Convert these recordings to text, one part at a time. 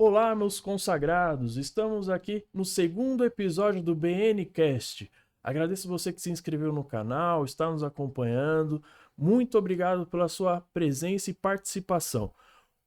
Olá, meus consagrados! Estamos aqui no segundo episódio do BNcast. Agradeço você que se inscreveu no canal, está nos acompanhando. Muito obrigado pela sua presença e participação.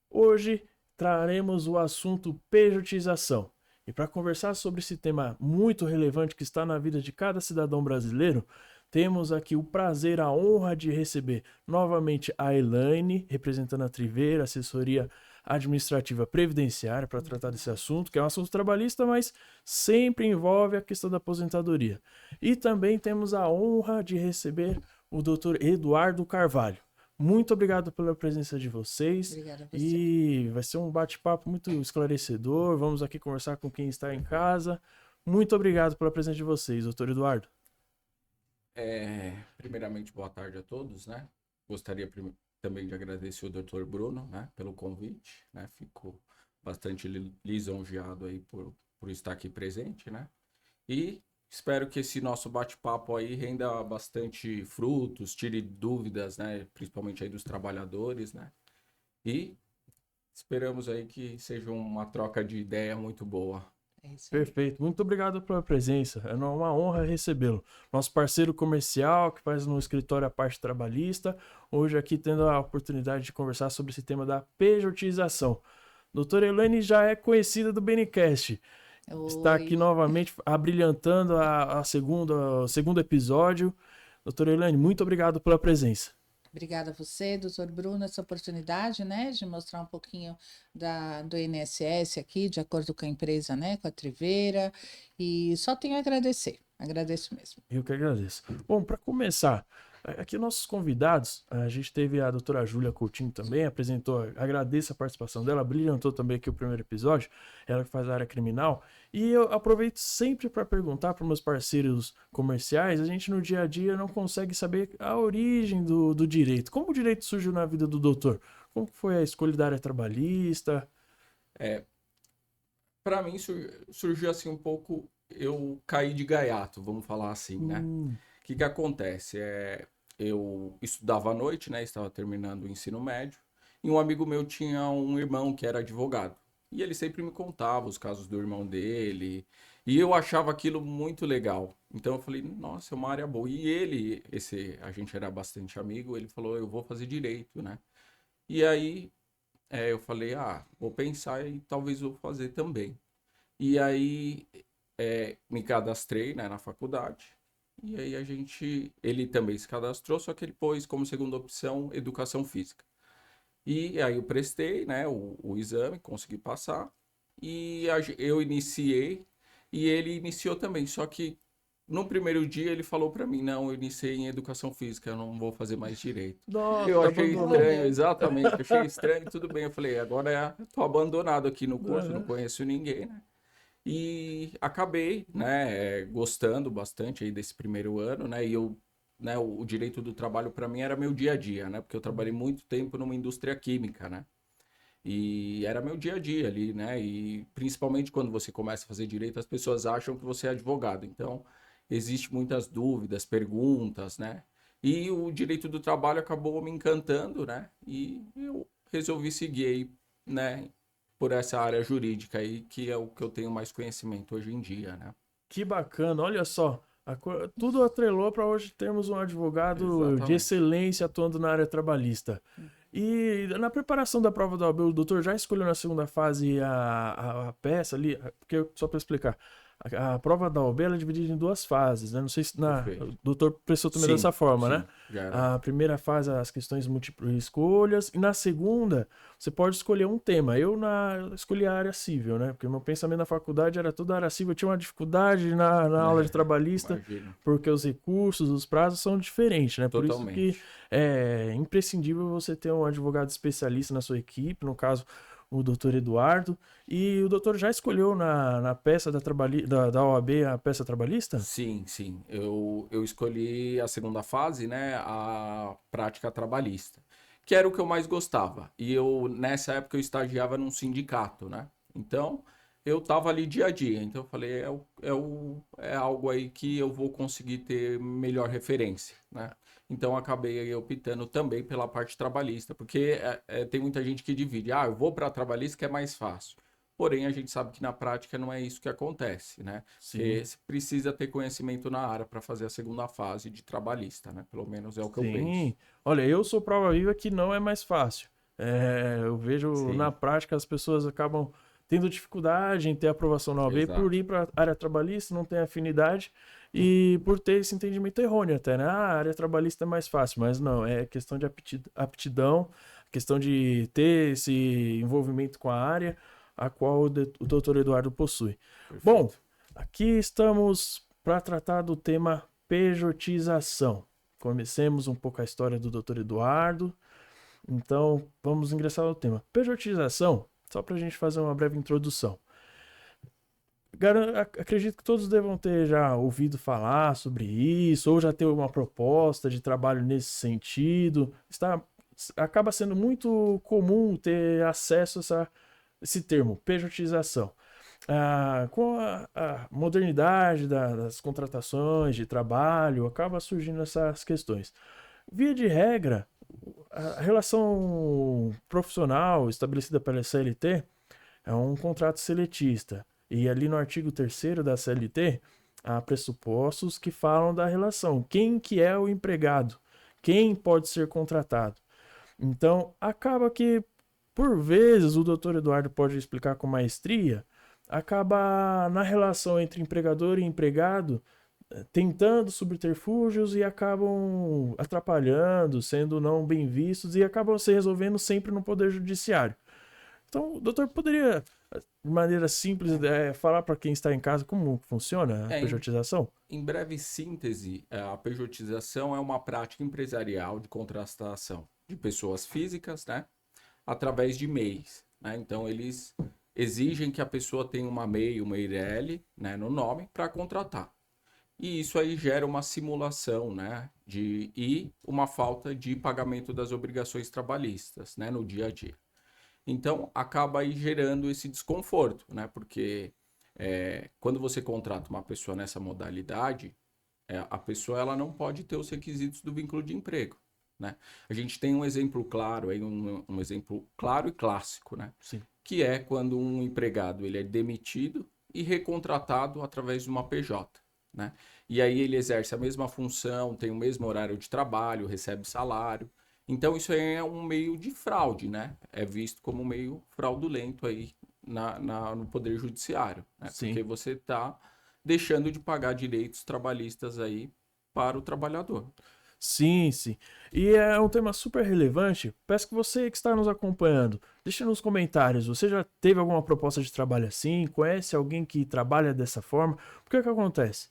Hoje traremos o assunto pejotização. E para conversar sobre esse tema muito relevante que está na vida de cada cidadão brasileiro, temos aqui o prazer, a honra de receber novamente a Elaine, representando a Trivera, assessoria administrativa previdenciária, para tratar desse assunto, que é um assunto trabalhista, mas sempre envolve a questão da aposentadoria. E também temos a honra de receber o Dr. Eduardo Carvalho. Muito obrigado pela presença de vocês. Obrigada a você. E vai ser um bate-papo muito esclarecedor. Vamos aqui conversar com quem está em casa. Muito obrigado pela presença de vocês, doutor Eduardo. Primeiramente, boa tarde a todos, né? Gostaria também de agradecer o Dr. Bruno, né, pelo convite, né? Fico bastante lisonjeado aí por estar aqui presente, né? E espero que esse nosso bate-papo aí renda bastante frutos, tire dúvidas, né? Principalmente aí dos trabalhadores, né? E esperamos aí que seja uma troca de ideia muito boa. É isso aí. Perfeito. Muito obrigado pela presença. É uma honra recebê-lo. Nosso parceiro comercial, que faz no escritório a parte trabalhista, hoje aqui tendo a oportunidade de conversar sobre esse tema da pejotização. Doutora Elaine já é conhecida do BNcast. Está Oi. aqui novamente abrilhantando o segundo episódio. Doutora Elaine, muito obrigado pela presença. Obrigada a você, doutor Bruno, essa oportunidade, né, de mostrar um pouquinho do INSS aqui, de acordo com a empresa, né, com a Trivera, e só tenho a agradecer, agradeço mesmo. Eu que agradeço. Bom, para começar, aqui nossos convidados, a gente teve a doutora Júlia Coutinho também, apresentou, agradeço a participação dela, brilhantou também aqui o primeiro episódio, ela que faz a área criminal, e eu aproveito sempre para perguntar para meus parceiros comerciais, a gente no dia a dia não consegue saber a origem do direito. Como o direito surgiu na vida do doutor? Como foi a escolha da área trabalhista? Para mim surgiu assim um pouco, eu caí de gaiato, vamos falar assim, né? O que acontece? Eu estudava à noite, né? Estava terminando o ensino médio, e um amigo meu tinha um irmão que era advogado. E ele sempre me contava os casos do irmão dele, e eu achava aquilo muito legal. Então eu falei, nossa, é uma área boa. E a gente era bastante amigo, ele falou, eu vou fazer direito, né? E aí eu falei, vou pensar e talvez vou fazer também. E aí me cadastrei, né, na faculdade. E aí ele também se cadastrou, só que ele pôs como segunda opção educação física. E aí eu prestei, né, o exame, consegui passar. E eu iniciei e ele iniciou também. Só que no primeiro dia ele falou para mim, não, eu iniciei em educação física, eu não vou fazer mais direito. Nossa, Eu achei abandonou. estranho, exatamente, achei estranho, tudo bem. Eu falei, agora eu tô abandonado aqui no curso, não Uhum. conheço ninguém, né? E acabei, né, gostando bastante aí desse primeiro ano, né? E né, o direito do trabalho para mim era meu dia a dia, né? Porque eu trabalhei muito tempo numa indústria química, né? E era meu dia a dia ali, né? E principalmente quando você começa a fazer direito, as pessoas acham que você é advogado. Então, existe muitas dúvidas, perguntas, né? E o direito do trabalho acabou me encantando, né? E eu resolvi seguir aí, né, por essa área jurídica aí, que é o que eu tenho mais conhecimento hoje em dia, né? Que bacana, olha só. Tudo atrelou para hoje termos um advogado de Exatamente. excelência atuando na área trabalhista. E na preparação da prova da OAB, o doutor já escolheu na segunda fase a peça ali, porque só para explicar, a prova da OAB ela é dividida em duas fases, né? Não sei se o Perfeito. doutor prestou também Sim, dessa forma, né? sim, já era. A primeira fase, as questões múltiplas escolhas, e na segunda, você pode escolher um tema. Eu escolhi a área civil, né? Porque meu pensamento na faculdade era toda área civil. Eu tinha uma dificuldade na aula de trabalhista, Imagino. porque os recursos, os prazos são diferentes, né? Por isso que Totalmente. é imprescindível você ter um advogado especialista na sua equipe, no caso, o doutor Eduardo. E o doutor já escolheu na peça da OAB a peça trabalhista? Sim, sim. Eu escolhi a segunda fase, né? A prática trabalhista, que era o que eu mais gostava. E nessa época, eu estagiava num sindicato, né? Então, eu tava ali dia a dia. Então, eu falei, é algo aí que eu vou conseguir ter melhor referência, né? Então, acabei aí optando também pela parte trabalhista, porque tem muita gente que divide. Eu vou para trabalhista que é mais fácil. Porém, a gente sabe que na prática não é isso que acontece, né? Sim. Porque você precisa ter conhecimento na área para fazer a segunda fase de trabalhista, né? Pelo menos é o que eu penso. Sim. Olha, eu sou prova viva que não é mais fácil. Eu vejo na Sim, prática as pessoas acabam tendo dificuldade em ter aprovação na OAB por exato. ir para a área trabalhista, não tem afinidade e por ter esse entendimento errôneo até, né? Ah, a área trabalhista é mais fácil, mas não, é questão de aptidão, questão de ter esse envolvimento com a área a qual o doutor Eduardo possui. Bom, Perfeito. aqui estamos para tratar do tema pejotização. Conhecemos um pouco a história do Dr. Eduardo, então vamos ingressar no tema. Pejotização, só para a gente fazer uma breve introdução. Acredito que todos devam ter já ouvido falar sobre isso, ou já ter uma proposta de trabalho nesse sentido. Acaba sendo muito comum ter acesso a esse termo, pejotização. Com a modernidade das contratações de trabalho, acaba surgindo essas questões. Via de regra, a relação profissional estabelecida pela CLT é um contrato seletista. E ali no artigo 3º da CLT, há pressupostos que falam da relação. Quem que é o empregado? Quem pode ser contratado? Então, acaba que, por vezes, o doutor Eduardo pode explicar com maestria, acaba na relação entre empregador e empregado tentando subterfúgios e acabam atrapalhando, sendo não bem vistos e acabam se resolvendo sempre no Poder Judiciário. Então, o doutor poderia, de maneira simples, falar para quem está em casa como funciona a Em, pejotização? em breve síntese, a pejotização é uma prática empresarial de contratação de pessoas físicas, né? Através de MEIs, né? Então, eles exigem que a pessoa tenha uma MEI, uma EIRELI, né, no nome para contratar. E isso aí gera uma simulação, né, e uma falta de pagamento das obrigações trabalhistas, né, no dia a dia. Então, acaba aí gerando esse desconforto, né, porque quando você contrata uma pessoa nessa modalidade, a pessoa ela não pode ter os requisitos do vínculo de emprego, né? A gente tem um exemplo claro, aí um exemplo claro e clássico, né? Sim. Que é quando um empregado ele é demitido e recontratado através de uma PJ, né? E aí ele exerce a mesma função, tem o mesmo horário de trabalho, recebe salário. Então isso aí é um meio de fraude, né? É visto como um meio fraudulento aí no Poder Judiciário, né? Sim. Porque você está deixando de pagar direitos trabalhistas aí para o trabalhador. Sim, sim. E é um tema super relevante. Peço que você que está nos acompanhando, deixe nos comentários. Você já teve alguma proposta de trabalho assim? Conhece alguém que trabalha dessa forma? Porque o que acontece?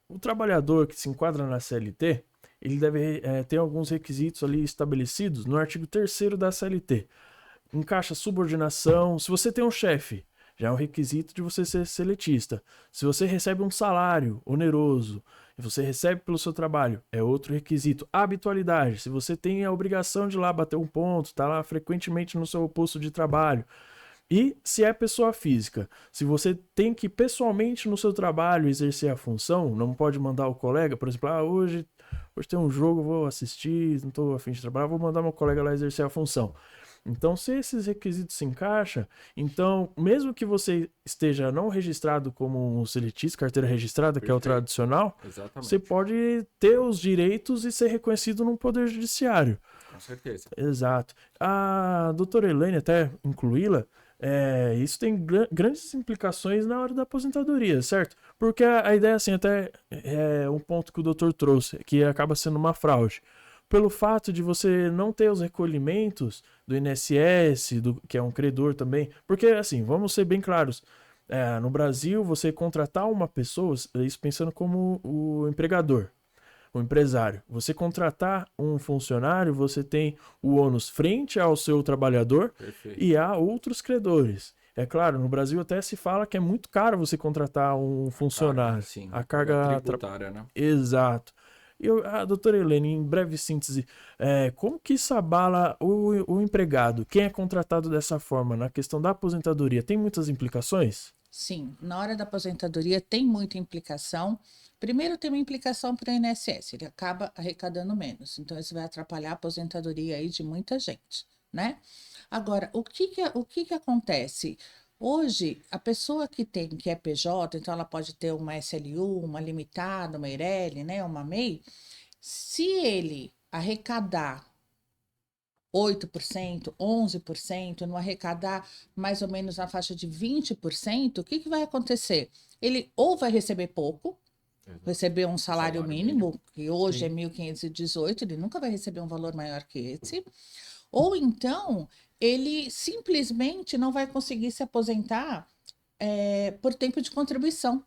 O trabalhador que se enquadra na CLT, ele deve ter alguns requisitos ali estabelecidos no artigo 3º da CLT. Encaixa subordinação. Se você tem um chefe, já é um requisito de você ser seletista. Se você recebe um salário oneroso e você recebe pelo seu trabalho, é outro requisito. Habitualidade. Se você tem a obrigação de ir lá bater um ponto, está lá frequentemente no seu posto de trabalho. E se é pessoa física, se você tem que pessoalmente no seu trabalho exercer a função, não pode mandar o colega, por exemplo, hoje tem um jogo, vou assistir, não estou a fim de trabalhar, vou mandar meu colega lá exercer a função. Então, se esses requisitos se encaixam, então, mesmo que você esteja não registrado como um seletista, carteira registrada, que é o Perfeito. tradicional, você Exatamente. pode ter os direitos e ser reconhecido no Poder Judiciário. Com certeza. Exato. A doutora Elaine, até incluí-la, isso tem grandes implicações na hora da aposentadoria, certo? Porque a ideia, assim, até é um ponto que o doutor trouxe, que acaba sendo uma fraude. Pelo fato de você não ter os recolhimentos do INSS, que é um credor também. Porque, assim, vamos ser bem claros. No Brasil, você contratar uma pessoa, isso pensando como o empregador, o empresário. Você contratar um funcionário, você tem o ônus frente ao seu trabalhador Perfeito. e há outros credores. É claro, no Brasil até se fala que é muito caro você contratar um funcionário. Sim, A carga carga tributária, né? Exato. Doutora Helene, em breve síntese, como que isso abala o empregado? Quem é contratado dessa forma na questão da aposentadoria? Tem muitas implicações? Sim, na hora da aposentadoria tem muita implicação. Primeiro, tem uma implicação para o INSS, ele acaba arrecadando menos, então isso vai atrapalhar a aposentadoria aí de muita gente, né? Agora, o que que acontece? Hoje, a pessoa que é PJ, então ela pode ter uma SLU, uma limitada, uma Eireli, né, uma MEI, se ele arrecadar 8%, 11%, não arrecadar mais ou menos na faixa de 20%, o que que vai acontecer? Ele ou vai receber pouco, receber um salário mínimo, que hoje é Sim. 1.518, ele nunca vai receber um valor maior que esse, ou então ele simplesmente não vai conseguir se aposentar por tempo de contribuição.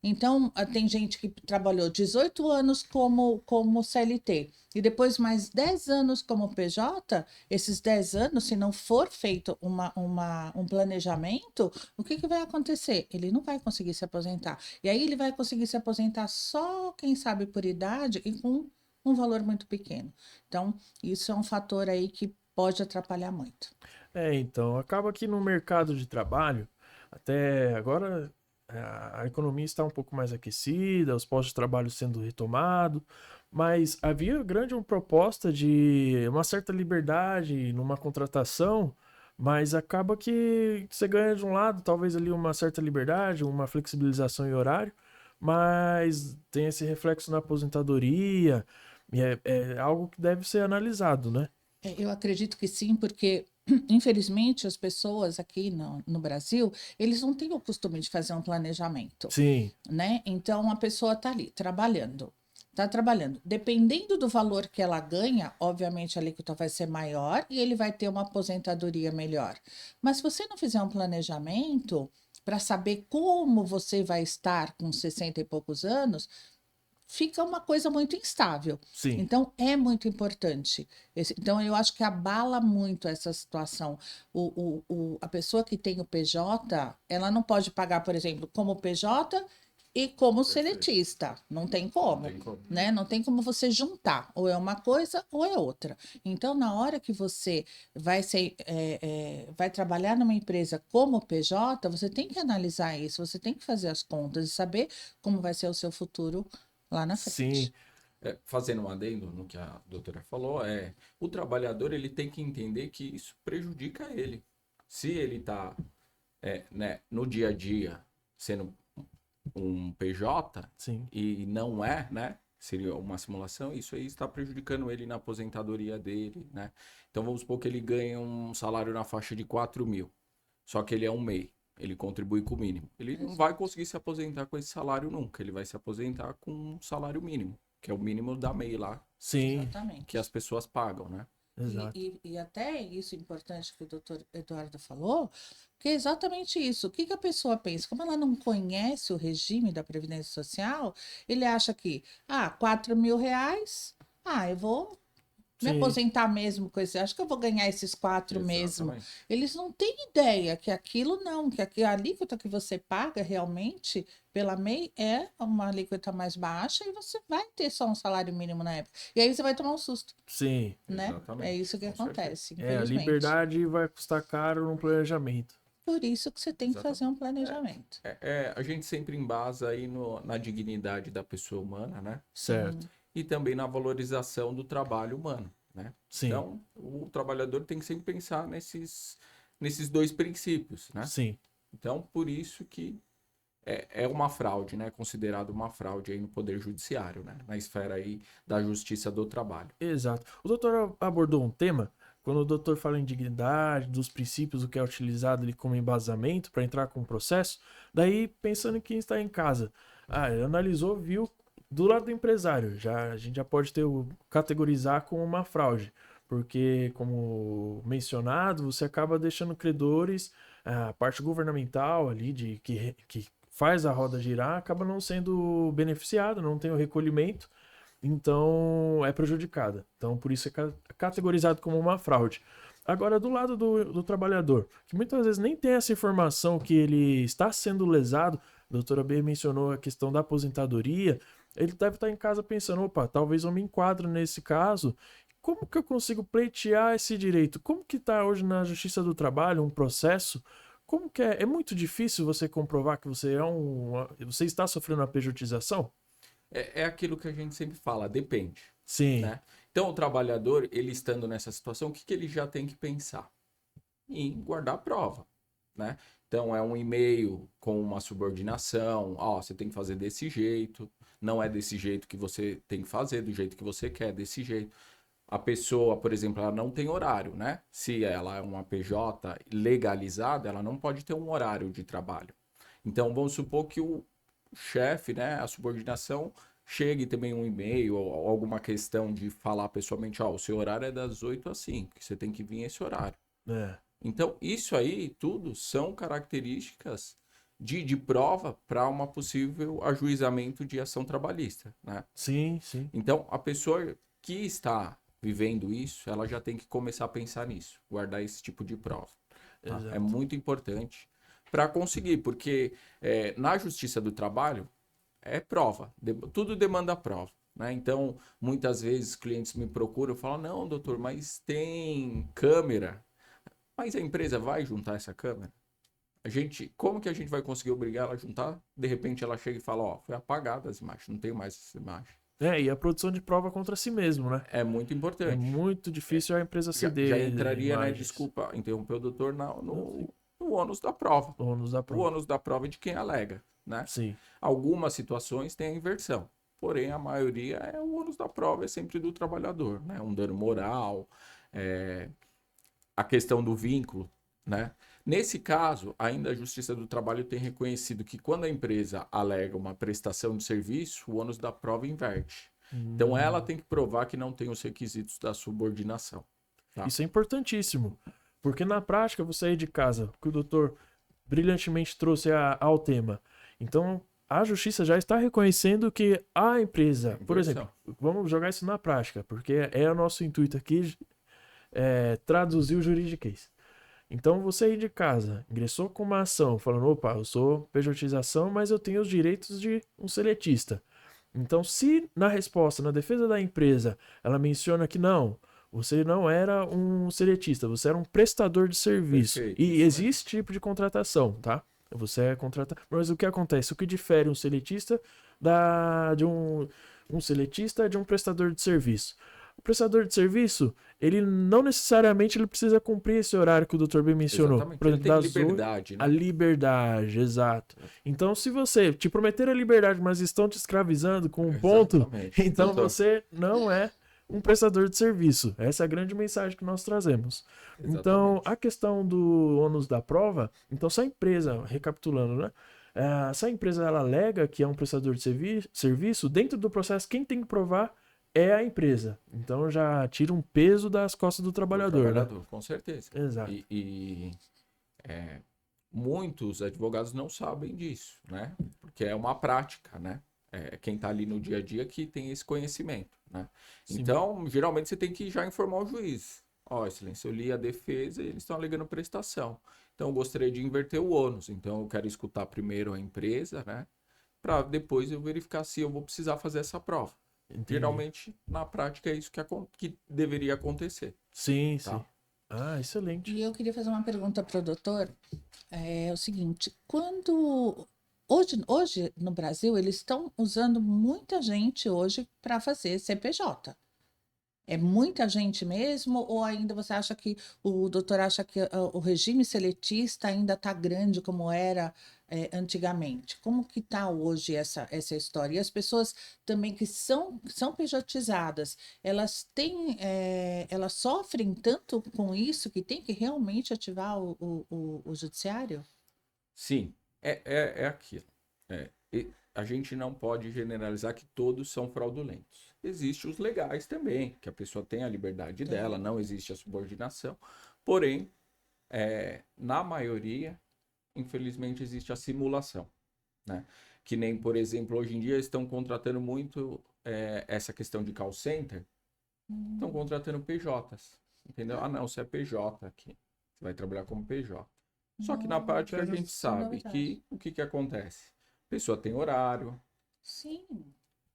Então, tem gente que trabalhou 18 anos como CLT e depois mais 10 anos como PJ. Esses 10 anos, se não for feito um planejamento, o que que vai acontecer? Ele não vai conseguir se aposentar. E aí ele vai conseguir se aposentar só, quem sabe, por idade e com um valor muito pequeno. Então, isso é um fator aí que pode atrapalhar muito. Então, acaba que no mercado de trabalho, até agora a economia está um pouco mais aquecida, os postos de trabalho sendo retomados, mas havia grande uma proposta de uma certa liberdade numa contratação, mas acaba que você ganha de um lado, talvez ali uma certa liberdade, uma flexibilização em horário, mas tem esse reflexo na aposentadoria, e é algo que deve ser analisado, né? Eu acredito que sim, porque infelizmente as pessoas aqui no Brasil, eles não têm o costume de fazer um planejamento, Sim, né? Então a pessoa está ali trabalhando. Está trabalhando. Dependendo do valor que ela ganha, obviamente a alíquota vai ser maior e ele vai ter uma aposentadoria melhor. Mas se você não fizer um planejamento para saber como você vai estar com 60 e poucos anos, fica uma coisa muito instável. sim. Então, é muito importante. Então, eu acho que abala muito essa situação. A pessoa que tem o PJ, ela não pode pagar, por exemplo, como PJ e como seletista. Não tem como, né? Não tem como você juntar. Ou é uma coisa ou é outra. Então, na hora que você vai trabalhar numa empresa como PJ, você tem que analisar isso, você tem que fazer as contas e saber como vai ser o seu futuro lá na Sim, frente. Fazendo um adendo no que a doutora falou, o trabalhador ele tem que entender que isso prejudica ele. Se ele está né, no dia a dia sendo um PJ sim, e não é, né? Seria uma simulação, isso aí está prejudicando ele na aposentadoria dele, né? Então vamos supor que ele ganha um salário na faixa de 4 mil, só que ele é um MEI, ele contribui com o mínimo. Ele não vai Exato. conseguir se aposentar com esse salário nunca, ele vai se aposentar com um salário mínimo, que é o mínimo da MEI lá, sim, que as Exatamente. pessoas pagam, né? exato. E até isso importante que o doutor Eduardo falou, que é exatamente isso. O que que a pessoa pensa? Como ela não conhece o regime da Previdência Social, ele acha que, 4.000 reais, eu vou me Sim, aposentar mesmo com esse, acho que eu vou ganhar esses 4 mesmo. Exatamente. Eles não têm ideia que aquilo não, que a alíquota que você paga realmente pela MEI é uma alíquota mais baixa e você vai ter só um salário mínimo na época. E aí você vai tomar um susto, sim. né? É Exatamente, isso que com certeza. acontece, A infelizmente. liberdade vai custar caro no planejamento. Por isso que você tem que fazer Exatamente. um planejamento. A gente sempre embasa aí na dignidade da pessoa humana, né? Certo. Sim, E também na valorização do trabalho humano, né? Sim, Então, o trabalhador tem que sempre pensar nesses dois princípios, né? sim. Então, por isso que é uma fraude, né? Considerado uma fraude aí no Poder Judiciário, né? Na esfera aí da Justiça do Trabalho. Exato. O doutor abordou um tema, quando o doutor fala em dignidade, dos princípios, o que é utilizado ali como embasamento para entrar com o processo, daí pensando em quem está em casa. Ele analisou, viu do lado do empresário, a gente já pode categorizar como uma fraude, porque, como mencionado, você acaba deixando credores, a parte governamental ali, que faz a roda girar, acaba não sendo beneficiado, não tem o recolhimento, então é prejudicada. Então, por isso é categorizado como uma fraude. Agora, do lado do trabalhador, que muitas vezes nem tem essa informação que ele está sendo lesado, a doutora B mencionou a questão da aposentadoria, ele deve estar em casa pensando, opa, talvez eu me enquadre nesse caso, como que eu consigo pleitear esse direito? Como que está hoje na Justiça do Trabalho um processo? Como que é? É muito difícil você comprovar que você está sofrendo uma pejotização? É aquilo que a gente sempre fala, depende, Sim, né? Então, o trabalhador, ele estando nessa situação, o que ele já tem que pensar? Em guardar prova, né? Então, é um e-mail com uma subordinação, ó, você tem que fazer desse jeito, não é desse jeito que você tem que fazer, do jeito que você quer, desse jeito. A pessoa, por exemplo, ela não tem horário, né? Se ela é uma PJ legalizada, ela não pode ter um horário de trabalho. Então, vamos supor que o chefe, né, a subordinação, chegue também um e-mail ou alguma questão de falar pessoalmente, ó, o seu horário é das 8 às 5, que você tem que vir esse horário. É. Então, isso aí tudo são características de prova para uma possível ajuizamento de ação trabalhista, né? Sim, sim. Então, a pessoa que está vivendo isso, ela já tem que começar a pensar nisso, guardar esse tipo de prova. Tá? É Exato. muito importante para conseguir, porque na Justiça do Trabalho é prova, tudo demanda prova. Né? Então, muitas vezes clientes me procuram e falam, não, doutor, mas tem câmera. Mas a empresa vai juntar essa câmera? Como que a gente vai conseguir obrigar ela a juntar? De repente ela chega e fala, ó, foi apagada as imagens, não tem mais essa imagem. É, e a produção de prova contra si mesmo, né? É muito É importante. muito difícil a empresa Já ceder entraria, né? imagens. Desculpa interromper o doutor, Não, sim. no ônus da prova. Ônus da O prova. ônus da prova é de quem alega, né? Sim. Algumas situações têm a inversão. Porém, a maioria é o ônus da prova, é sempre do trabalhador, né? Um dano moral, a questão do vínculo, né? Nesse caso, ainda a Justiça do Trabalho tem reconhecido que quando a empresa alega uma prestação de serviço, o ônus da prova inverte. Então, ela tem que provar que não tem os requisitos da subordinação. Tá? Isso é importantíssimo. Porque na prática, você aí de casa, que o doutor brilhantemente trouxe ao tema. Então, a justiça já está reconhecendo que a empresa, por exemplo, vamos jogar isso na prática, porque é o nosso intuito aqui traduzir o juridiquês. Então, você aí de casa ingressou com uma ação falando, opa, eu sou pejotização, mas eu tenho os direitos de um seletista. Então, se na resposta, na defesa da empresa, ela menciona que não, você não era um seletista, você era um prestador de serviço. Perfeito, E existe tipo de contratação, tá? Você é contratado. Mas o que acontece? O que difere um seletista de um seletista de um prestador de serviço? O prestador de serviço, ele não necessariamente ele precisa cumprir esse horário que o Dr. B mencionou. Exatamente. Por exemplo, Ele tem liberdade, né? A liberdade, exato. Então, se você te prometer a liberdade, mas estão te escravizando com um ponto, Exatamente. então você não é um prestador de serviço. Essa é a grande mensagem que nós trazemos. Então, Exatamente. a questão do ônus da prova, então se a empresa, recapitulando, né? Se a empresa ela alega que é um prestador de serviço, dentro do processo, quem tem que provar é a empresa. Então já tira um peso das costas do trabalhador, né? Com certeza. Exato. Muitos advogados não sabem disso, né? Porque é uma prática, né? Quem está ali no dia a dia que tem esse conhecimento, né? Sim. Então, geralmente você tem que já informar o juiz. Ó, excelência, eu li a defesa e eles estão alegando prestação. Então, eu gostaria de inverter o ônus. Então, eu quero escutar primeiro a empresa, né? Para depois eu verificar se eu vou precisar fazer essa prova. Entendi. Geralmente, na prática, é isso que deveria acontecer. Sim, Tá? sim. Ah, excelente. E eu queria fazer uma pergunta para o doutor. É o seguinte, hoje no Brasil, eles estão usando muita gente hoje para fazer CPJ. É muita gente mesmo? Ou ainda você acha que o doutor acha que o regime seletista ainda está grande como era antigamente? Como que está hoje essa história? E as pessoas também que são pejotizadas, elas sofrem tanto com isso que tem que realmente ativar o judiciário? Sim, é aquilo. A gente não pode generalizar que todos são fraudulentos. Existem os legais também, que a pessoa tem a liberdade dela, não existe a subordinação. Porém, na maioria, infelizmente, existe a simulação. Né? Que nem, por exemplo, hoje em dia estão contratando muito essa questão de call center, estão contratando PJs. Entendeu? Ah, não, você é PJ aqui. Você vai trabalhar como PJ. Só que na prática a gente sabe que o que acontece? A pessoa tem horário. Sim.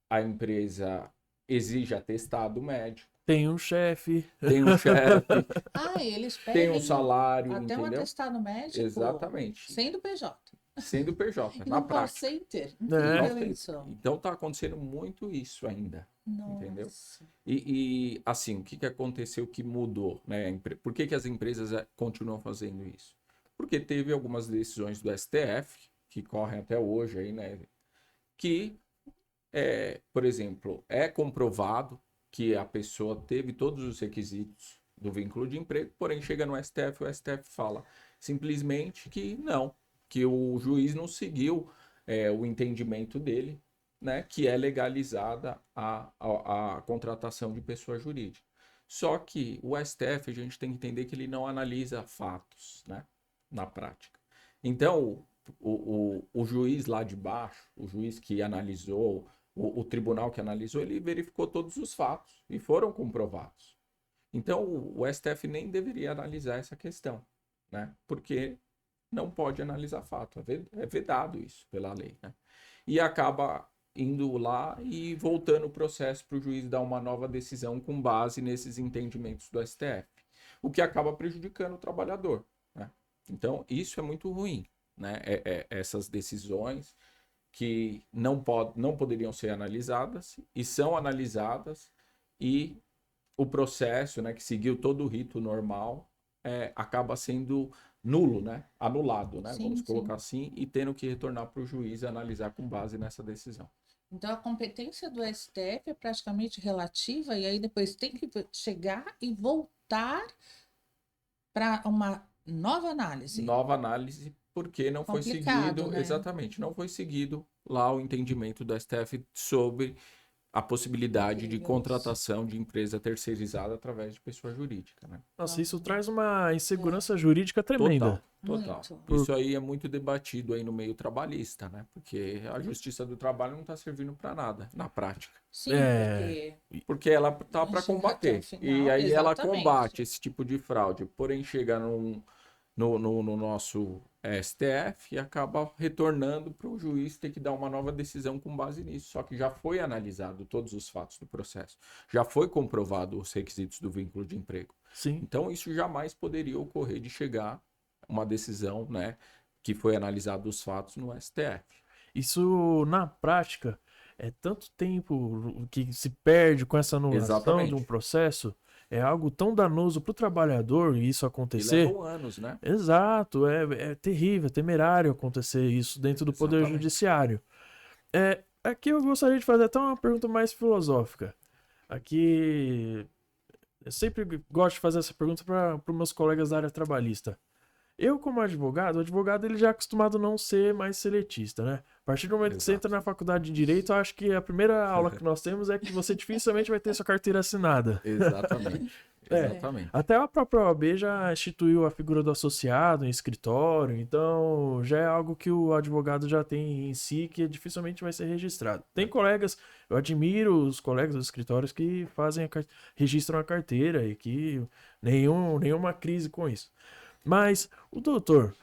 A empresa exige atestado médico. Tem um chefe. Tem um chefe. Eles tem pedem um salário, até entendeu? um atestado médico. Exatamente. Sendo PJ. Sendo PJ, E na no call prática. center? É. Incrível isso. Então tá acontecendo muito isso ainda. Nossa. Entendeu? E assim, o que aconteceu que mudou? Né? Por que as empresas continuam fazendo isso? Porque teve algumas decisões do STF, que correm até hoje aí, né? Que, por exemplo, é comprovado que a pessoa teve todos os requisitos do vínculo de emprego, porém chega no STF, o STF fala simplesmente que não, que o juiz não seguiu o entendimento dele, né, que é legalizada a contratação de pessoa jurídica. Só que o STF, a gente tem que entender que ele não analisa fatos, né, na prática. Então, o juiz lá de baixo, o juiz que analisou, o tribunal que analisou, ele verificou todos os fatos e foram comprovados. Então, o STF nem deveria analisar essa questão, né? Porque não pode analisar fato. É vedado isso pela lei, né? E acaba indo lá e voltando o processo para o juiz dar uma nova decisão com base nesses entendimentos do STF. O que acaba prejudicando o trabalhador, né? Então, isso é muito ruim, né? Essas decisões que não poderiam ser analisadas e são analisadas e o processo, né, que seguiu todo o rito normal, acaba sendo nulo, né? Anulado, né? Sim, Vamos sim. colocar assim, e tendo que retornar para o juiz e analisar com base nessa decisão. Então, a competência do STF é praticamente relativa, e aí depois tem que chegar e voltar para uma nova análise. Nova análise, porque não foi Complicado, seguido, né? exatamente, não foi seguido lá o entendimento do STF sobre a possibilidade de Incrível contratação de empresa terceirizada através de pessoa jurídica, né? Nossa, isso Nossa. traz uma insegurança jurídica tremenda. Total. Muito. Isso aí é muito debatido aí no meio trabalhista, né? Porque a justiça do trabalho não está servindo para nada na prática. Sim, É. Porque ela tá para chegar até combater. o final, E aí ela exatamente. combate esse tipo de fraude. Porém, chega no nosso STF e acaba retornando para o juiz ter que dar uma nova decisão com base nisso. Só que já foi analisado todos os fatos do processo. Já foi comprovado os requisitos do vínculo de emprego. Sim. Então, isso jamais poderia ocorrer de chegar uma decisão, né, que foi analisado os fatos no STF. Isso, na prática, é tanto tempo que se perde com essa anulação Exatamente. de um processo, é algo tão danoso para o trabalhador isso E acontecer. levam anos, né? Exato, é terrível, é temerário acontecer isso dentro do Poder Exatamente. Judiciário. Aqui eu gostaria de fazer até uma pergunta mais filosófica. Aqui, eu sempre gosto de fazer essa pergunta para os meus colegas da área trabalhista. Eu, como advogado, o advogado ele já é acostumado a não ser mais seletista, né? A partir do momento que você Exato. entra na faculdade de Direito, eu acho que a primeira aula que nós temos é que você dificilmente vai ter sua carteira assinada. Exatamente. Exatamente. Até a própria OAB já instituiu a figura do associado em escritório, então já é algo que o advogado já tem em si que dificilmente vai ser registrado. Tem colegas, eu admiro os colegas dos escritórios que fazem registram a carteira e que nenhuma crise com isso. Mas o doutor,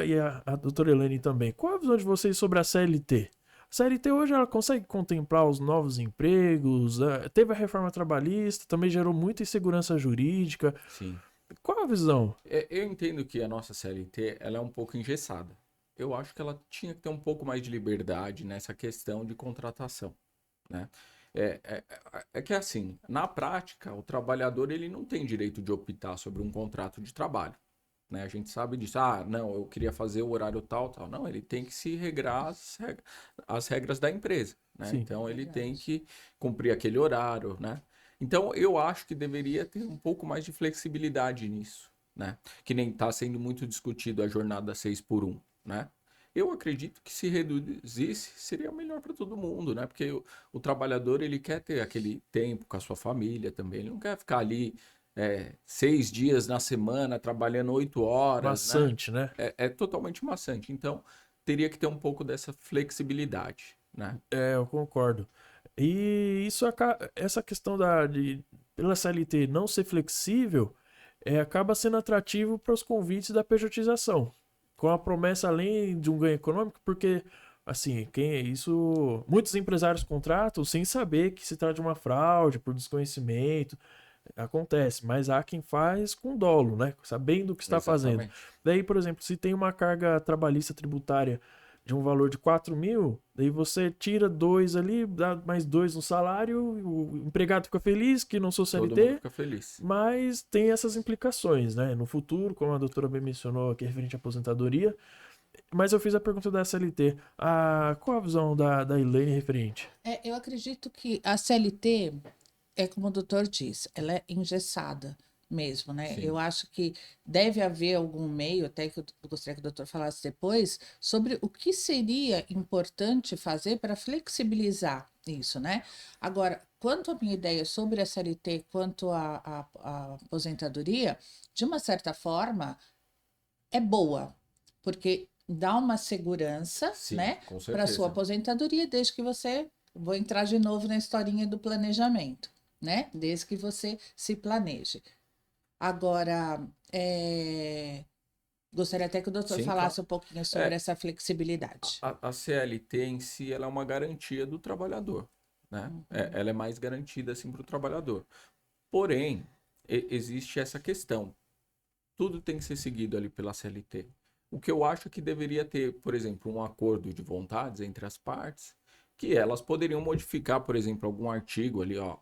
e a doutora Elaine também, qual a visão de vocês sobre a CLT? A CLT hoje ela consegue contemplar os novos empregos, teve a reforma trabalhista, também gerou muita insegurança jurídica. Sim. Qual a visão? Eu entendo que a nossa CLT ela é um pouco engessada. Eu acho que ela tinha que ter um pouco mais de liberdade nessa questão de contratação, né? É que assim, na prática, o trabalhador ele não tem direito de optar sobre um contrato de trabalho. Né? A gente sabe disso. Ah, não, eu queria fazer o horário tal. Não, ele tem que se regrar as regras da empresa, né? Sim. Então, ele Verdade. tem que cumprir aquele horário, né? Então, eu acho que deveria ter um pouco mais de flexibilidade nisso, né? Que nem está sendo muito discutido a jornada 6x1, né? Eu acredito que se reduzisse, seria melhor para todo mundo, né? Porque o trabalhador, ele quer ter aquele tempo com a sua família também. Ele não quer ficar ali 6 dias na semana, trabalhando 8 horas, Maçante, né? É totalmente maçante. Então, teria que ter um pouco dessa flexibilidade, né? Eu concordo. E isso essa questão pela CLT não ser flexível, acaba sendo atrativo para os convites da pejotização, com a promessa além de um ganho econômico, porque assim, muitos empresários contratam sem saber que se trata de uma fraude, por desconhecimento. Acontece, mas há quem faz com dolo, né? Sabendo o que está fazendo. Exatamente. Daí, por exemplo, se tem uma carga trabalhista tributária de um valor de 4 mil, daí você tira 2 ali, dá mais 2 no salário, o empregado fica feliz que não sou Todo mundo CLT, fica feliz. mas tem essas implicações, né? No futuro, como a doutora bem mencionou aqui, referente à aposentadoria. Mas eu fiz a pergunta da CLT. Qual a visão da Elaine referente? Eu acredito que a CLT, como o doutor disse, ela é engessada mesmo, né? Sim. Eu acho que deve haver algum meio, até que eu gostaria que o doutor falasse depois, sobre o que seria importante fazer para flexibilizar isso, né? Agora, quanto à minha ideia sobre a CLT, quanto à aposentadoria, de uma certa forma, é boa, porque dá uma segurança, Sim, né, com para sua certeza. aposentadoria, desde que você, vou entrar de novo na historinha do planejamento, né, desde que você se planeje. Agora, gostaria até que o doutor Sim, falasse claro. um pouquinho sobre É, essa flexibilidade. a CLT em si, ela é uma garantia do trabalhador, né? Ela é mais garantida, assim, para o trabalhador. Porém, existe essa questão. Tudo tem que ser seguido ali pela CLT. O que eu acho que deveria ter, por exemplo, um acordo de vontades entre as partes, que elas poderiam modificar, por exemplo, algum artigo ali, ó.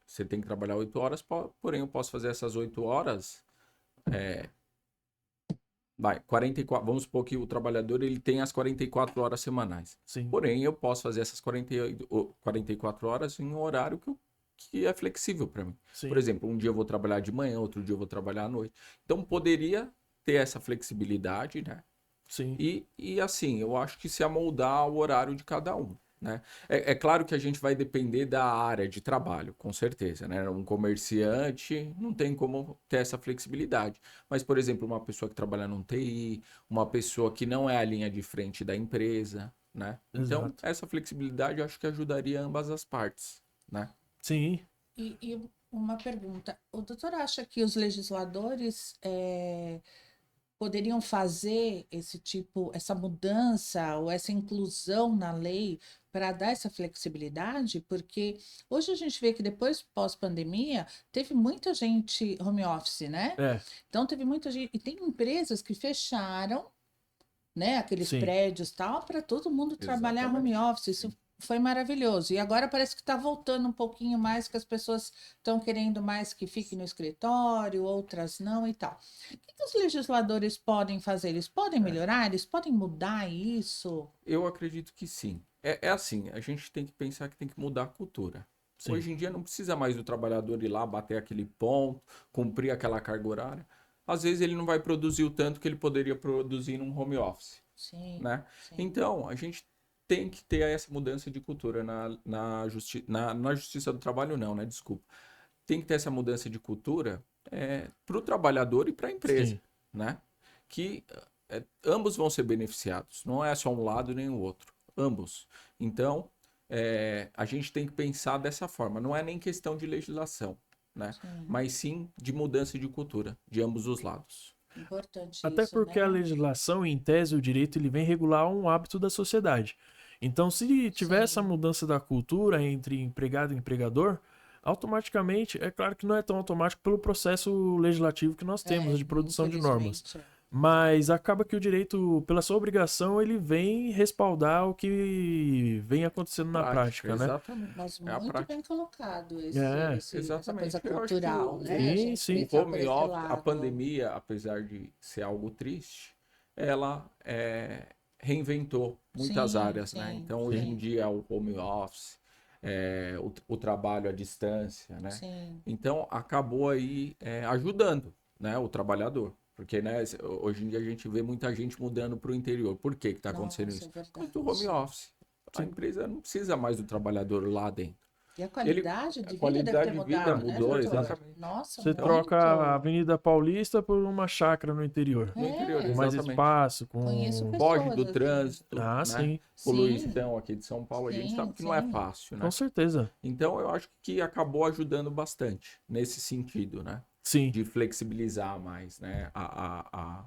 Você tem que trabalhar 8 horas, porém eu posso fazer essas 8 horas, 44, vamos supor que o trabalhador ele tem as 44 horas semanais. Sim. Porém, eu posso fazer essas 44 horas em um horário que é flexível para mim. Sim. Por exemplo, um dia eu vou trabalhar de manhã, outro dia eu vou trabalhar à noite. Então, poderia ter essa flexibilidade, né? Sim. E assim, eu acho que se amoldar o horário de cada um, né? É claro que a gente vai depender da área de trabalho, com certeza, né? Um comerciante não tem como ter essa flexibilidade. Mas, por exemplo, uma pessoa que trabalha no TI, uma pessoa que não é a linha de frente da empresa, né? Então, Exato. essa flexibilidade eu acho que ajudaria ambas as partes, né? Sim. E uma pergunta, o doutor acha que os legisladores poderiam fazer essa mudança ou essa inclusão na lei para dar essa flexibilidade? Porque hoje a gente vê que depois, pós-pandemia, teve muita gente home office, né? É. Então teve muita gente, e tem empresas que fecharam, né, aqueles Sim. prédios tal, para todo mundo trabalhar home Exatamente. office. Isso foi maravilhoso. E agora parece que está voltando um pouquinho mais, que as pessoas estão querendo mais que fique no escritório, outras não e tal. O que os legisladores podem fazer? Eles podem melhorar? Eles podem mudar isso? Eu acredito que sim. É assim, a gente tem que pensar que tem que mudar a cultura. Sim. Hoje em dia não precisa mais do trabalhador ir lá, bater aquele ponto, cumprir aquela carga horária. Às vezes ele não vai produzir o tanto que ele poderia produzir num home office, Sim, né? sim. Então, a gente tem que ter essa mudança de cultura na justiça do trabalho, não, né? Desculpa. Tem que ter essa mudança de cultura para o trabalhador e para a empresa, Sim. né? Que ambos vão ser beneficiados, não é só um lado nem o outro, ambos. Então, a gente tem que pensar dessa forma, não é nem questão de legislação, né? Sim. Mas sim de mudança de cultura, de ambos os lados. Importante Até isso, porque né? a legislação, em tese, o direito, ele vem regular um hábito da sociedade. Então, se tiver Sim. essa mudança da cultura entre empregado e empregador, automaticamente, é claro que não é tão automático pelo processo legislativo que nós temos de produção de normas. Infelizmente. Mas acaba que o direito, pela sua obrigação, ele vem respaldar o que vem acontecendo na prática, né? Exatamente. Mas É a muito prática. bem colocado essa Exatamente. coisa Eu acho que cultural, né? A Sim, gente sim. o pensar por home esse office, a lado. pandemia, apesar de ser algo triste, ela reinventou muitas Sim, áreas, né? sim, Então, hoje em sim. dia, o home office, o trabalho à distância, né? Sim. Então, acabou aí ajudando, né, o trabalhador. Porque, né, hoje em dia a gente vê muita gente mudando para o interior. Por que está acontecendo Nossa, isso? é Por causa do home verdade. office. A empresa não precisa mais do trabalhador lá dentro. E a qualidade de A vida deve ter qualidade de vida mudado, né, mudou, doutor? exatamente. Nossa, Você muito. troca a Avenida Paulista por uma chácara no interior. No interior, Com mais exatamente. espaço, Conheço com... Foge pessoas do assim. trânsito, Ah, né? sim. Sim, Poluição aqui de São Paulo, a gente sabe sim, que não é sim. fácil, né? Com certeza. Então, eu acho que acabou ajudando bastante nesse sentido, né? Sim, De flexibilizar mais, né? A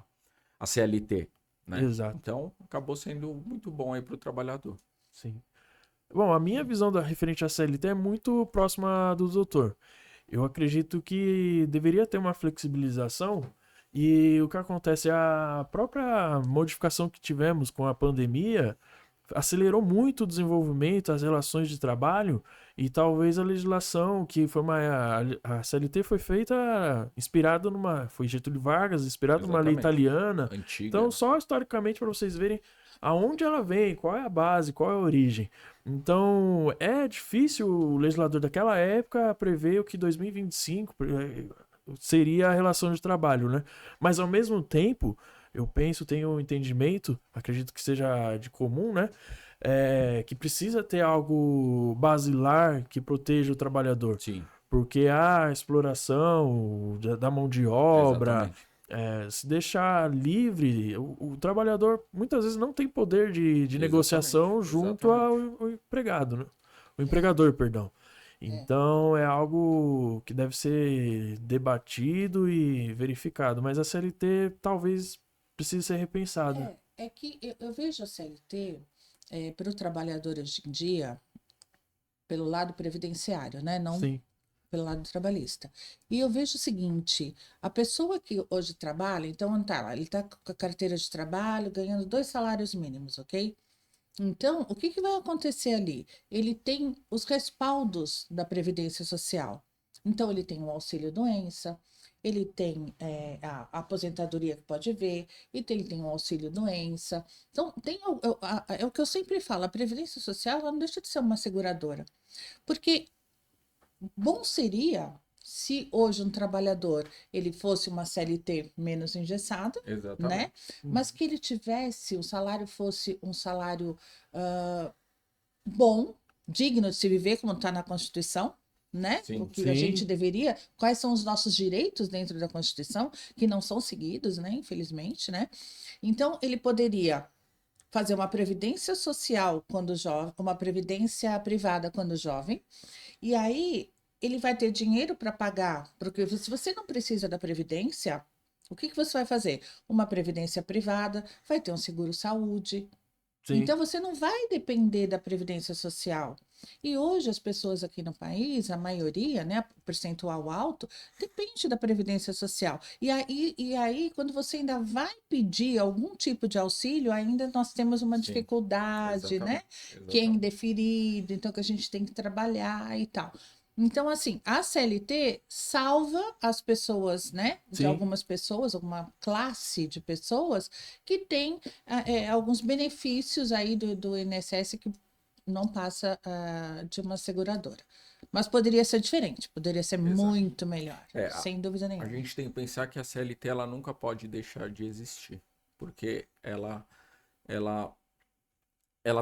CLT, né? exato. Então, acabou sendo muito bom aí para o trabalhador. Sim. Bom, a minha visão da referente à CLT é muito próxima do doutor. Eu acredito que deveria ter uma flexibilização E o que acontece? A própria modificação que tivemos com a pandemia acelerou muito o desenvolvimento, as relações de trabalho e talvez a legislação que foi a CLT foi feita inspirada foi Getúlio Vargas, inspirada numa lei Exatamente. italiana. Antiga. Então, só historicamente para vocês verem aonde ela vem, qual é a base, qual é a origem. Então, é difícil o legislador daquela época prever o que 2025 seria a relação de trabalho, né? Mas ao mesmo tempo, eu penso, tenho um entendimento, acredito que seja de comum, né? Que precisa ter algo basilar que proteja o trabalhador. Sim. Porque a exploração da mão de obra, Exatamente. se deixar livre, o trabalhador muitas vezes não tem poder de negociação junto ao empregado, né? O empregador, perdão. Então é algo que deve ser debatido e verificado, mas a CLT talvez precise ser repensada. É que eu vejo a CLT para o trabalhador hoje em dia pelo lado previdenciário, né? Não Sim. pelo lado trabalhista. E eu vejo o seguinte, a pessoa que hoje trabalha, então tá lá, ele está com a carteira de trabalho, ganhando 2 salários mínimos, ok? Então, o que que vai acontecer ali? Ele tem os respaldos da Previdência Social. Então, ele tem o auxílio-doença, ele tem a aposentadoria que pode ver, e ele tem o auxílio-doença. Então, é o que eu sempre falo, a Previdência Social ela não deixa de ser uma seguradora. Porque bom seria se hoje um trabalhador ele fosse uma CLT menos engessada, né? Exatamente. Mas que ele tivesse, o salário fosse um salário bom, digno de se viver, como está na Constituição, né? Sim. O que a gente deveria, quais são os nossos direitos dentro da Constituição, que não são seguidos, né? Infelizmente, né? Então, ele poderia fazer uma previdência social quando jovem, uma previdência privada quando jovem, e aí ele vai ter dinheiro para pagar, porque se você não precisa da previdência, o que que você vai fazer? Uma previdência privada, vai ter um seguro-saúde. Sim. Então você não vai depender da previdência social. E hoje as pessoas aqui no país, a maioria, né, percentual alto, depende da previdência social. E aí, quando você ainda vai pedir algum tipo de auxílio, ainda nós temos uma dificuldade, né? Que é indeferido, então que a gente tem que trabalhar e tal. Então, assim, a CLT salva as pessoas, né? De algumas pessoas, alguma classe de pessoas que tem alguns benefícios aí do INSS que não passa de uma seguradora. Mas poderia ser diferente, poderia ser muito melhor, sem dúvida nenhuma. A gente tem que pensar que a CLT ela nunca pode deixar de existir, porque ela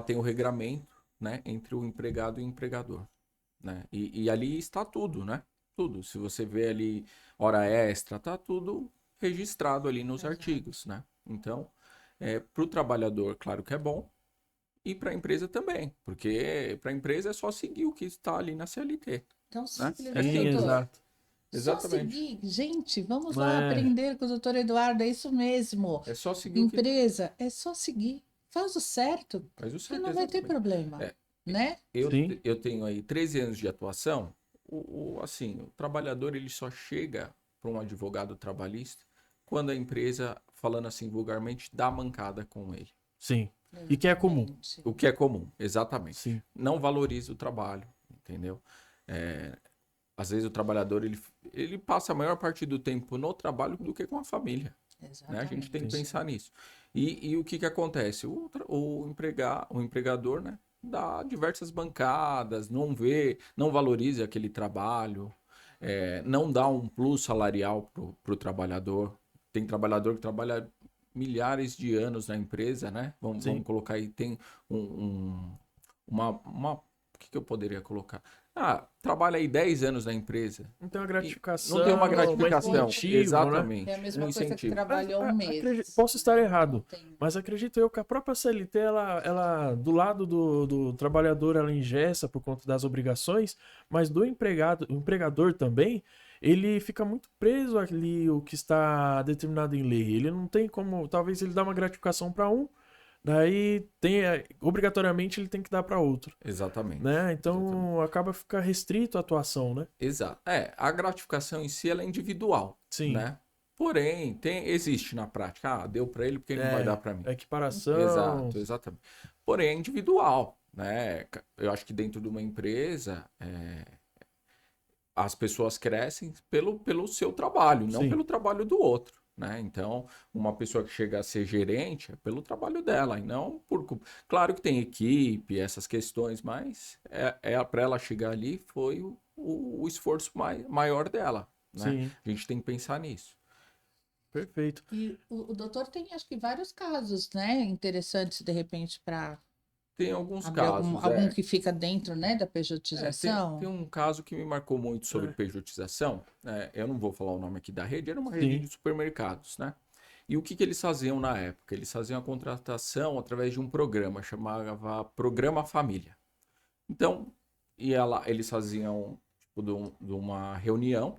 tem o regramento, né, entre o empregado e o empregador, né? E ali está tudo, né? Tudo. Se você vê ali hora extra, tá tudo registrado ali nos artigos, né? Então, para o trabalhador, claro que é bom, e para a empresa também, porque para a empresa é só seguir o que está ali na CLT. Então, simples, Né? Sim, exato. Exatamente. Só seguir. Gente, vamos lá aprender com o doutor Eduardo, é isso mesmo. É só seguir Empresa, é só seguir. Faz o certo, Faz o que certo, não vai ter exatamente. problema, né? Eu tenho aí 13 anos de atuação. Assim, o trabalhador ele só chega para um advogado trabalhista quando a empresa, falando assim vulgarmente, dá mancada com ele. Sim. E que é comum. O que é comum, exatamente. Sim. Não valoriza o trabalho, entendeu? Às vezes o trabalhador ele passa a maior parte do tempo no trabalho do que com a família. Né? A gente tem que pensar nisso. E o que acontece? O empregador, né, dá diversas bancadas, não valoriza aquele trabalho, não dá um plus salarial para o trabalhador. Tem trabalhador que trabalha milhares de anos na empresa, né? Vamos colocar aí, tem o que eu poderia colocar? Trabalha aí 10 anos na empresa. Não tem uma gratificação. Não tem uma gratificação. Incentivo, exatamente. Né? É a mesma coisa que trabalhou um mês. Posso estar errado, mas acredito eu que a própria CLT, ela do lado do trabalhador, ela engessa por conta das obrigações, mas do empregador também, ele fica muito preso ali o que está determinado em lei. Ele não tem como, talvez ele dá uma gratificação para um, daí obrigatoriamente ele tem que dar para outro. Exatamente. Né? Então acaba ficar restrito a atuação, né? Exato. A gratificação em si ela é individual. Sim. Né? Porém, existe na prática. Deu para ele porque ele não vai dar para mim. Equiparação. Exato, exatamente. Porém, é individual, né? Eu acho que dentro de uma empresa, as pessoas crescem pelo seu trabalho, não Sim. pelo trabalho do outro, né? Então, uma pessoa que chega a ser gerente é pelo trabalho dela, e não por... Claro que tem equipe, essas questões, mas para ela chegar ali foi o esforço maior dela, né? Sim. A gente tem que pensar nisso. Perfeito. E o doutor tem, acho que, vários casos, né, interessantes, de repente, para Tem alguns abrir casos, algum que fica dentro, né, da pejotização. Tem um caso que me marcou muito sobre pejotização. Eu não vou falar o nome aqui da rede, era uma rede de supermercados, né? E o que eles faziam na época? Eles faziam a contratação através de um programa, chamava Programa Família. Então, eles faziam tipo, de uma reunião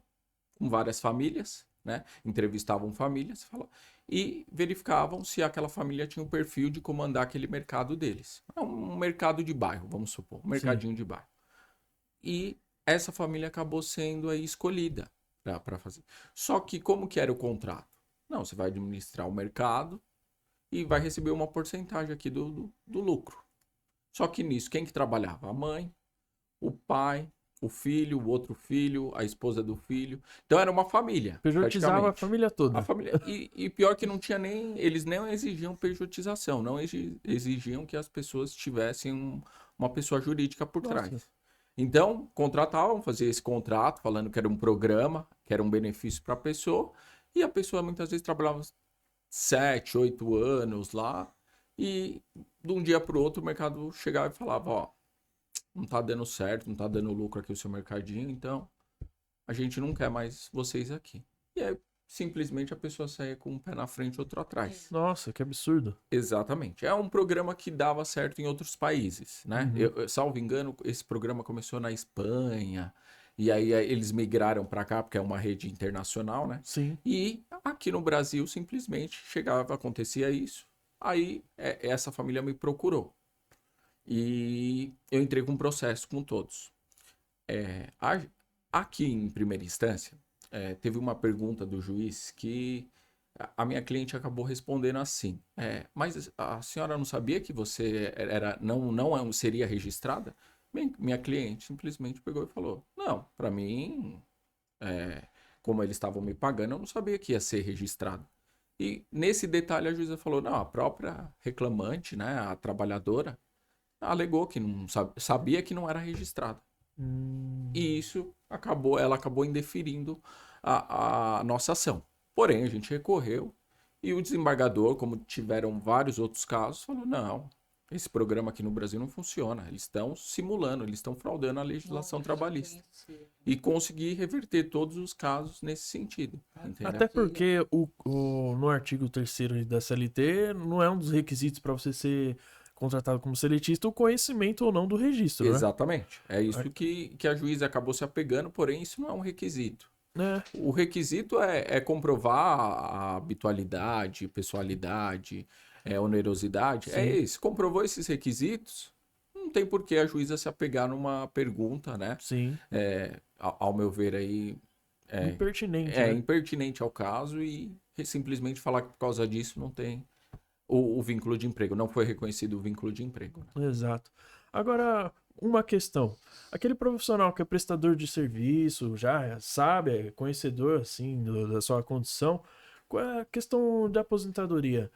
com várias famílias, né? Entrevistavam famílias e verificavam se aquela família tinha um perfil de comandar aquele mercado deles. Um mercado de bairro, vamos supor, um mercadinho de bairro. E essa família acabou sendo aí escolhida para fazer. Só que como que era o contrato? Não, você vai administrar o mercado e vai receber uma porcentagem aqui do lucro. Só que nisso, quem que trabalhava? A mãe, o pai, o filho, o outro filho, a esposa do filho. Então era uma família. Pejotizava a família toda. A família. E pior que não tinha nem... Eles não exigiam pejotização, não exigiam que as pessoas tivessem uma pessoa jurídica por trás. Então, contratavam, faziam esse contrato, falando que era um programa, que era um benefício para a pessoa, e a pessoa muitas vezes trabalhava 7, 8 anos lá, e de um dia para o outro o mercado chegava e falava, ó, não tá dando certo, não tá dando lucro aqui o seu mercadinho, então a gente não quer mais vocês aqui. E aí, simplesmente a pessoa saía com um pé na frente e outro atrás. Nossa, que absurdo. Exatamente. É um programa que dava certo em outros países, né? Uhum. Salvo engano, esse programa começou na Espanha, e aí eles migraram para cá, porque é uma rede internacional, né? Sim. E aqui no Brasil, simplesmente, acontecia isso. Aí, essa família me procurou. E eu entrei com um processo com todos. Aqui, em primeira instância, teve uma pergunta do juiz que a minha cliente acabou respondendo assim: mas a senhora não sabia que você não seria registrada? Minha cliente simplesmente pegou e falou: não, para mim, como eles estavam me pagando, eu não sabia que ia ser registrado. E nesse detalhe a juíza falou: não, a própria reclamante, né, a trabalhadora, alegou que não sabia que não era registrada. E isso ela acabou indeferindo a nossa ação. Porém, a gente recorreu e o desembargador, como tiveram vários outros casos, falou: não, esse programa aqui no Brasil não funciona. Eles estão simulando, eles estão fraudando a legislação trabalhista. E conseguir reverter todos os casos nesse sentido. Entendeu? Até porque no artigo 3º da CLT não é um dos requisitos para você ser contratado como seletista o conhecimento ou não do registro, né? Exatamente. É isso que a juíza acabou se apegando, porém isso não é um requisito. O requisito é comprovar a habitualidade, pessoalidade, onerosidade. Sim. É isso. Comprovou esses requisitos, não tem por que a juíza se apegar numa pergunta, né? Sim. Ao meu ver aí... impertinente, né? impertinente ao caso e simplesmente falar que por causa disso não tem o vínculo de emprego. Não foi reconhecido o vínculo de emprego. Né? Exato. Agora, uma questão. Aquele profissional que é prestador de serviço, já sabe, é conhecedor, assim, da sua condição, qual é a questão da aposentadoria?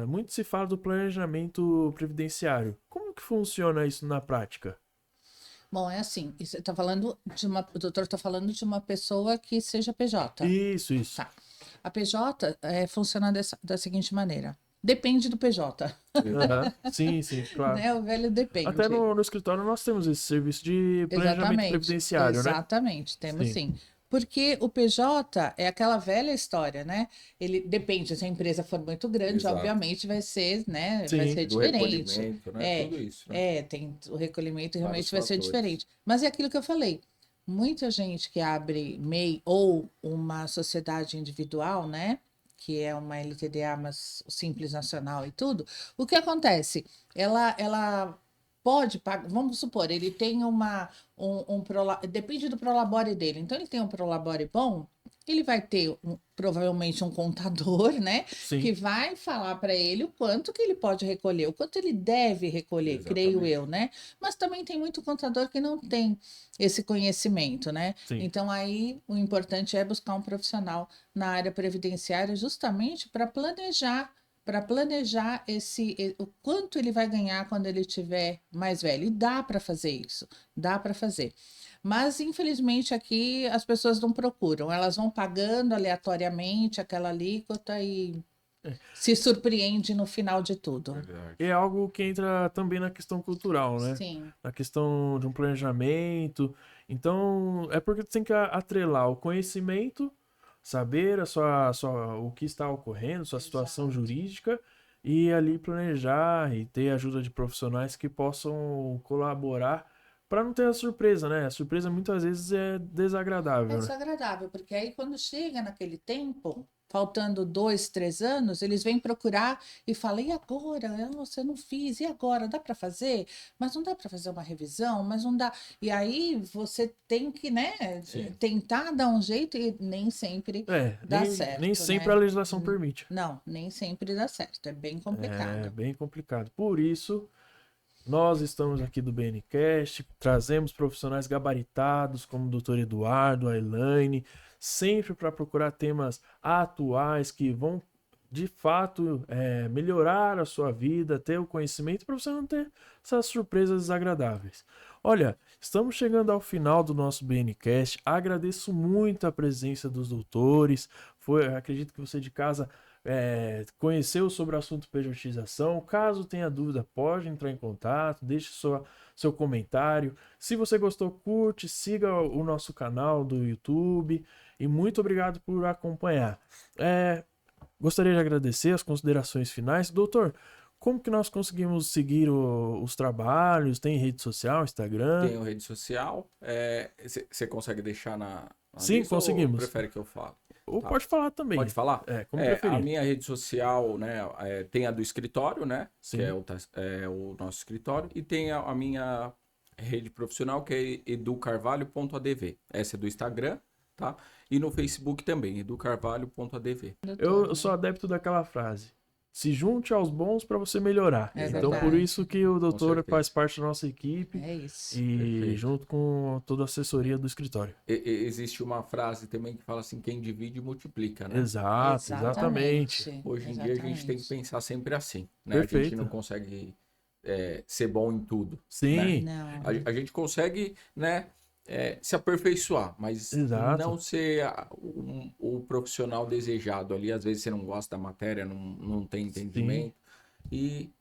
Muito se fala do planejamento previdenciário. Como que funciona isso na prática? Bom, é assim, você tá falando o doutor está falando de uma pessoa que seja PJ. Isso. Tá. A PJ funciona da seguinte maneira. Depende do PJ. Sim, claro. Né? O velho depende. Até no escritório nós temos esse serviço de planejamento previdenciário, né? Exatamente, temos sim. Porque o PJ é aquela velha história, né? Ele depende, se a empresa for muito grande, Exato. obviamente vai ser, né? Sim. Vai ser Do diferente. recolhimento, né? Tudo isso. Né? Tem o recolhimento realmente Vários vai ser fatores. diferente. Mas é aquilo que eu falei. Muita gente que abre MEI ou uma sociedade individual, né? Que é uma LTDA, mas simples nacional e tudo. O que acontece? Ela pode pagar, vamos supor, ele tem depende do prolabore dele. Então, ele tem um prolabore bom, ele vai ter provavelmente um contador, né? Sim. Que vai falar para ele o quanto que ele pode recolher, o quanto ele deve recolher, creio Exatamente. eu, né? Mas também tem muito contador que não tem esse conhecimento, né? Sim. Então aí o importante é buscar um profissional na área previdenciária justamente para planejar o quanto ele vai ganhar quando ele estiver mais velho. E dá para fazer isso, dá para fazer. Mas, infelizmente, aqui as pessoas não procuram, elas vão pagando aleatoriamente aquela alíquota e se surpreende no final de tudo. Verdade. É algo que entra também na questão cultural, né? Sim, Na questão de um planejamento. Então, é porque tu tem que atrelar o conhecimento, saber o que está ocorrendo, sua situação Exato. jurídica, e ali planejar e ter ajuda de profissionais que possam colaborar para não ter a surpresa, né? A surpresa muitas vezes é É desagradável, né? desagradável, porque aí quando chega naquele tempo, faltando 2, 3 anos, eles vêm procurar e falam: e agora? Você não fiz, e agora? Dá para fazer? Mas não dá para fazer uma revisão, mas não dá. E aí você tem que, né, Sim. tentar dar um jeito e nem sempre dá nem certo, sempre né? a legislação permite. Não, nem sempre dá certo, é bem É complicado. bem complicado. Por isso, nós estamos aqui do BNcast, trazemos profissionais gabaritados como o Dr. Eduardo, a Elaine, sempre para procurar temas atuais que vão de fato melhorar a sua vida, ter o conhecimento para você não ter essas surpresas desagradáveis. Olha, estamos chegando ao final do nosso BNcast. Agradeço muito a presença dos doutores. Acredito que você de casa conheceu sobre o assunto pejotização. Caso tenha dúvida, pode entrar em contato, deixe seu comentário. Se você gostou, curte, siga o nosso canal do YouTube e muito obrigado por acompanhar. Gostaria de agradecer as considerações finais. Doutor, como que nós conseguimos seguir os trabalhos? Tem rede social, Instagram? Tenho rede social. Você consegue deixar na Sim, lista ou conseguimos. prefere que eu fale? Ou Tá. pode falar também. Pode falar? Como A preferir. minha rede social, né, tem a do escritório, né, Sim. que é o nosso escritório, e tem a minha rede profissional, que é educarvalho.adv. Essa é do Instagram, tá? E no Facebook também, educarvalho.adv. Eu Doutor, sou né? adepto daquela frase. Se junte aos bons para você melhorar. É Então, por verdade. isso que o doutor certeza. faz parte da nossa equipe É isso. e Perfeito. junto com toda a assessoria do escritório. Existe uma frase também que fala assim, quem divide multiplica, né? Exato, exatamente. Hoje em dia a gente tem que pensar sempre assim, né? A gente Perfeito. não consegue ser bom em tudo. Sim, Não. A gente consegue, né, se aperfeiçoar, mas Exato. não ser o profissional desejado ali. Às vezes você não gosta da matéria, não tem entendimento. E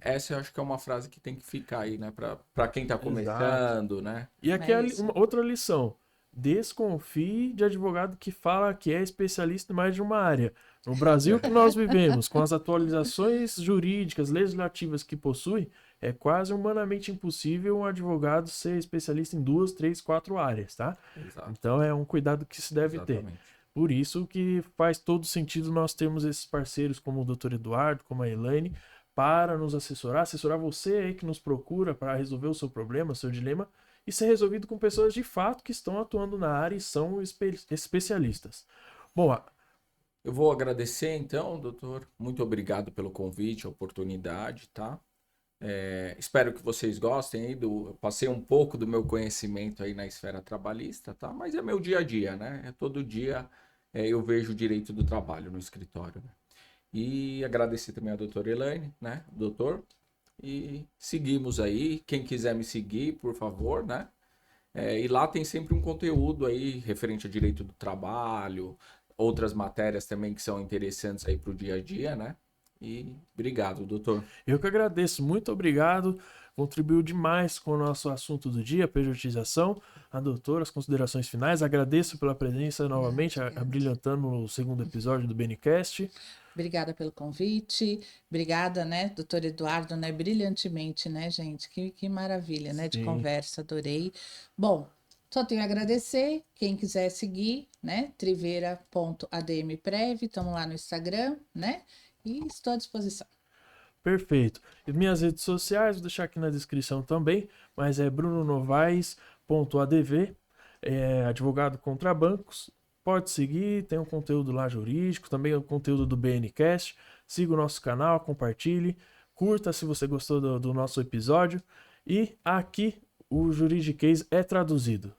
essa eu acho que é uma frase que tem que ficar aí, né? Para quem tá começando, né? E aqui É isso. uma outra lição. Desconfie de advogado que fala que é especialista em mais de uma área. No Brasil que nós vivemos, com as atualizações jurídicas, legislativas que possui, é quase humanamente impossível um advogado ser especialista em 2, 3, 4 áreas, tá? Exato. Então é um cuidado que se deve ter. Exatamente. Por isso que faz todo sentido nós termos esses parceiros como o Dr. Eduardo, como a Elaine, para nos assessorar você aí que nos procura para resolver o seu problema, o seu dilema, e ser resolvido com pessoas de fato que estão atuando na área e são especialistas. Bom, Eu vou agradecer então, doutor. Muito obrigado pelo convite, a oportunidade, tá? Espero que vocês gostem aí eu passei um pouco do meu conhecimento aí na esfera trabalhista, tá? Mas é meu dia a dia, né? Todo dia eu vejo o direito do trabalho no escritório, né? E agradecer também a doutora Elaine, né? Doutor. E seguimos aí. Quem quiser me seguir, por favor, né? E lá tem sempre um conteúdo aí referente ao direito do trabalho, outras matérias também que são interessantes aí para o dia a dia, né? E obrigado, doutor. eu que agradeço, muito obrigado. Contribuiu demais com o nosso assunto do dia, pejotização. A doutora, as considerações finais. Agradeço pela presença novamente, abrilhantando o segundo episódio do BNcast. Obrigada pelo convite. Obrigada, né, doutor Eduardo, né, brilhantemente, né, gente? Que maravilha, né, de Sim. conversa, adorei. Bom, só tenho a agradecer. Quem quiser seguir, né, triveira.admprev, estamos lá no Instagram, né? E estou à disposição. Perfeito. E minhas redes sociais, vou deixar aqui na descrição também, mas é brunonovaes.adv, advogado contra bancos, pode seguir, tem um conteúdo lá jurídico, também o conteúdo do BNcast. Siga o nosso canal, compartilhe, curta se você gostou do nosso episódio. E aqui o Juridiquês é traduzido.